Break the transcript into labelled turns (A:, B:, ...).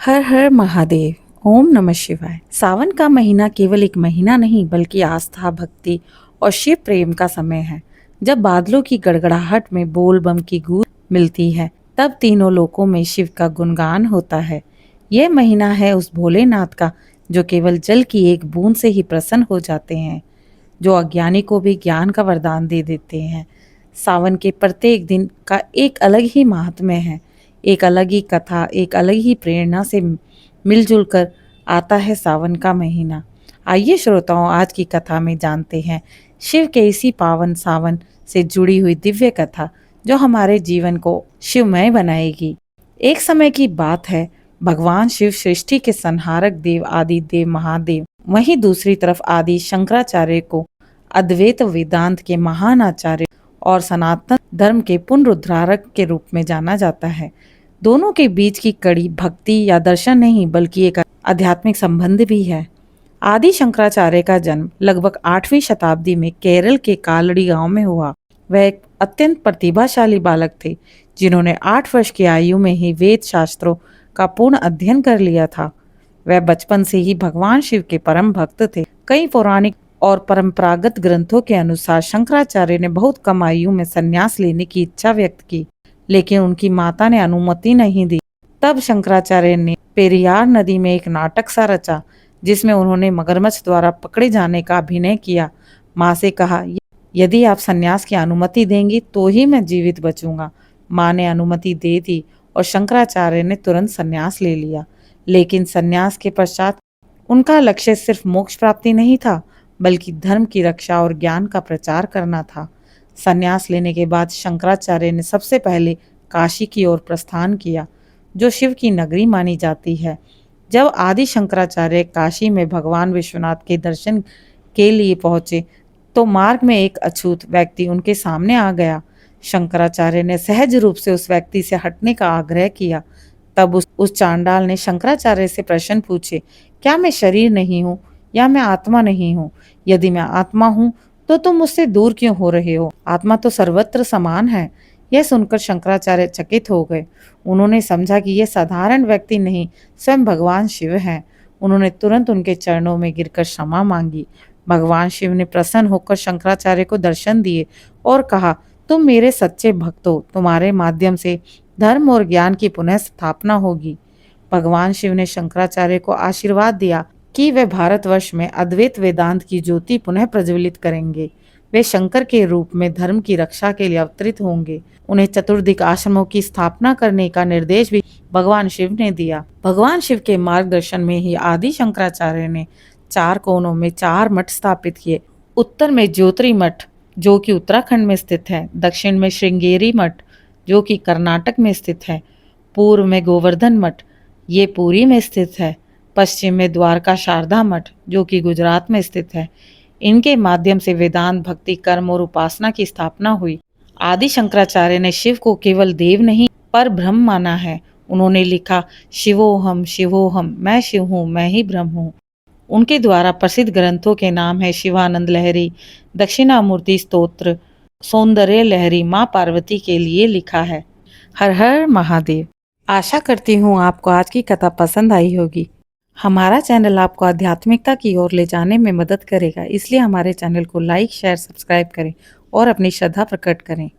A: हर हर महादेव। ओम नमः शिवाय। सावन का महीना केवल एक महीना नहीं बल्कि आस्था, भक्ति और शिव प्रेम का समय है। जब बादलों की गड़गड़ाहट में बोल बम की गूंज मिलती है तब तीनों लोकों में शिव का गुणगान होता है। यह महीना है उस भोलेनाथ का जो केवल जल की एक बूंद से ही प्रसन्न हो जाते हैं, जो अज्ञानी को भी ज्ञान का वरदान दे देते हैं। सावन के प्रत्येक दिन का एक अलग ही महात्म्य है, एक अलग ही कथा, एक अलग ही प्रेरणा से मिलजुल कर आता है सावन का महीना। आइए श्रोताओं, आज की कथा में जानते हैं शिव के इसी पावन सावन से जुड़ी हुई दिव्य कथा जो हमारे जीवन को शिवमय बनाएगी। एक समय की बात है, भगवान शिव सृष्टि के संहारक देव, आदि देव, महादेव। वहीं दूसरी तरफ आदि शंकराचार्य को अद्वैत वेदांत के महान आचार्य और सनातन धर्म के पुनरुद्धारक के रूप में जाना जाता है। दोनों के बीच की कड़ी भक्ति या दर्शन नहीं बल्कि एक आध्यात्मिक संबंध भी है। आदि शंकराचार्य का जन्म लगभग 8वीं शताब्दी में केरल के कालड़ी गांव में हुआ। वह एक अत्यंत प्रतिभाशाली बालक थे जिन्होंने 8 वर्ष की आयु में ही वेद शास्त्रों का पूर्ण अध्ययन कर लिया था। वह बचपन से ही भगवान शिव के परम भक्त थे। कई पौराणिक और परंपरागत ग्रंथों के अनुसार शंकराचार्य ने बहुत कम आयु में संन्यास लेने की इच्छा व्यक्त की, लेकिन उनकी माता ने अनुमति नहीं दी। तब शंकराचार्य ने पेरियार नदी में एक नाटक सा रचा जिसमें उन्होंने मगरमच्छ द्वारा पकड़े जाने का अभिनय किया। माँ से कहा, यदि आप संन्यास की अनुमति देंगी तो ही मैं जीवित बचूंगा। माँ ने अनुमति दे दी और शंकराचार्य ने तुरंत संन्यास ले लिया। लेकिन संन्यास के पश्चात उनका लक्ष्य सिर्फ मोक्ष प्राप्ति नहीं था बल्कि धर्म की रक्षा और ज्ञान का प्रचार करना था। संन्यास लेने के बाद शंकराचार्य ने सबसे पहले काशी की ओर प्रस्थान किया, जो शिव की नगरी मानी जाती है। जब आदि शंकराचार्य काशी में भगवान विश्वनाथ के दर्शन के लिए पहुंचे तो मार्ग में एक अछूत व्यक्ति उनके सामने आ गया। शंकराचार्य ने सहज रूप से उस व्यक्ति से हटने का आग्रह किया। तब उस चांडाल ने शंकराचार्य से प्रश्न पूछे, क्या मैं शरीर नहीं हूँ या मैं आत्मा नहीं हूँ? यदि मैं आत्मा हूँ तो तुम मुझसे दूर क्यों हो रहे हो? आत्मा तो सर्वत्र समान है। यह सुनकर शंकराचार्य चकित हो गए। उन्होंने समझा कि यह साधारण व्यक्ति नहीं, स्वयं भगवान शिव हैं। उन्होंने तुरंत उनके चरणों में गिरकर क्षमा मांगी। भगवान शिव ने प्रसन्न होकर शंकराचार्य को दर्शन दिए और कहा, तुम मेरे सच्चे भक्त हो, तुम्हारे माध्यम से धर्म और ज्ञान की पुनः स्थापना होगी। भगवान शिव ने शंकराचार्य को आशीर्वाद दिया कि वे भारतवर्ष में अद्वैत वेदांत की ज्योति पुनः प्रज्वलित करेंगे। वे शंकर के रूप में धर्म की रक्षा के लिए अवतरित होंगे। उन्हें चतुर्दिक आश्रमों की स्थापना करने का निर्देश भी भगवान शिव ने दिया। भगवान शिव के मार्गदर्शन में ही आदि शंकराचार्य ने 4 कोनों में 4 मठ स्थापित किए। उत्तर में ज्योतिरी मठ जो कि उत्तराखंड में स्थित है, दक्षिण में श्रृंगेरी मठ जो कि कर्नाटक में स्थित है, पूर्व में गोवर्धन मठ ये पुरी में स्थित है, पश्चिम में द्वारका शारदा मठ जो कि गुजरात में स्थित है। इनके माध्यम से वेदांत, भक्ति, कर्म और उपासना की स्थापना हुई। आदि शंकराचार्य ने शिव को केवल देव नहीं पर ब्रह्म माना है। उन्होंने लिखा, शिवोहम, मैं शिव हूँ, मैं ही ब्रह्म हूँ। उनके द्वारा प्रसिद्ध ग्रंथों के नाम है शिवानंद लहरी, दक्षिणामूर्ति स्तोत्र, सौंदर्य लहरी, माँ पार्वती के लिए लिखा है। हर हर महादेव। आशा करती हूँ आपको आज की कथा पसंद आई होगी। हमारा चैनल आपको आध्यात्मिकता की ओर ले जाने में मदद करेगा, इसलिए हमारे चैनल को लाइक, शेयर, सब्सक्राइब करें और अपनी श्रद्धा प्रकट करें।